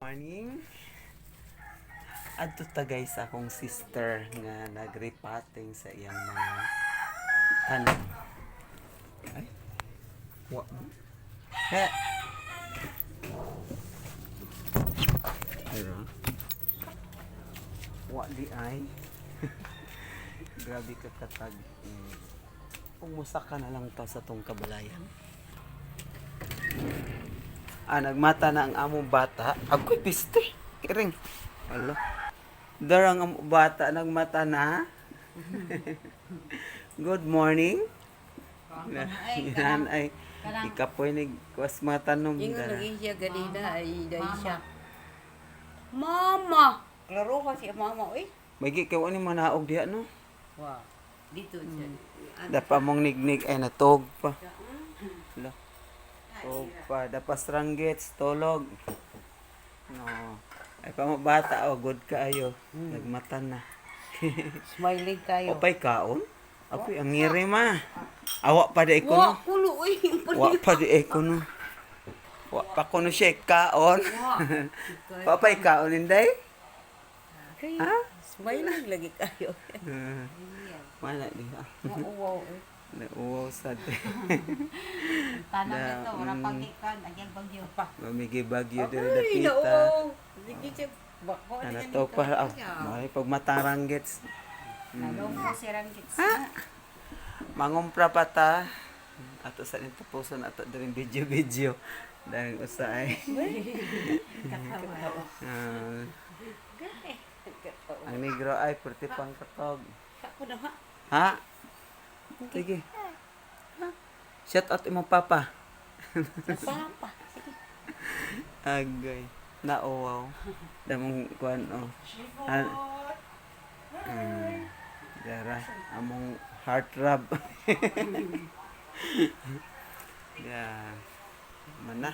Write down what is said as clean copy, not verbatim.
Morning. Adto ta guys akong sister nga nagrepating sa iyang mga tanom. Ay. Wa. He. Pero wa di ay. Grabe ka katag. Pumusa ka na lang ta sa tong kabalayan. Nagmata na ang among bata. Agoy piste. Kiring. Alo. Darang ang bata nagmata na. Good morning. Yan ay ikapoy ni was mata nung Ingon dara. lagi siya ganina ay dahil siya. Mama! Klaro ka siya mama, oy. Magi kay wani manaog diha no. Wow. Dito siya. Dapa mong nignig ay natog pa. Alo. Tog pa dapas ranggets tolog. No. Ay pamabata good kaayo. Nagmata na. Smiling kayo. Opay kaon? Ako'y ang ngiri ma. Awa pa di ko no. Wa kulo, oy. Wa pa di ko no. Wa pa ko no siya kaon. Papay kaon inday? Ha? Smiling lagi kayo. Mana di ha? Wow. Nauwaw sad. Tanong dito, wala pagikan, agyan bagyo pa. Mamigi bagyo diri Ay, dapita. nao. Sige siya. Bako Ano to pa? May pagmatang gets. Nalong po si Ranggits. Mangumpra pa ta. Ato sa nito puso na ato diri video. Dahil usay. Ang negro ay purti pang katog. Ako na ha. Ha? Sige. Shout out imong papa. Papa. Sige. Agay. Nauwaw. Damong kuan oh. Dara among heart rub. Yeah. Mana?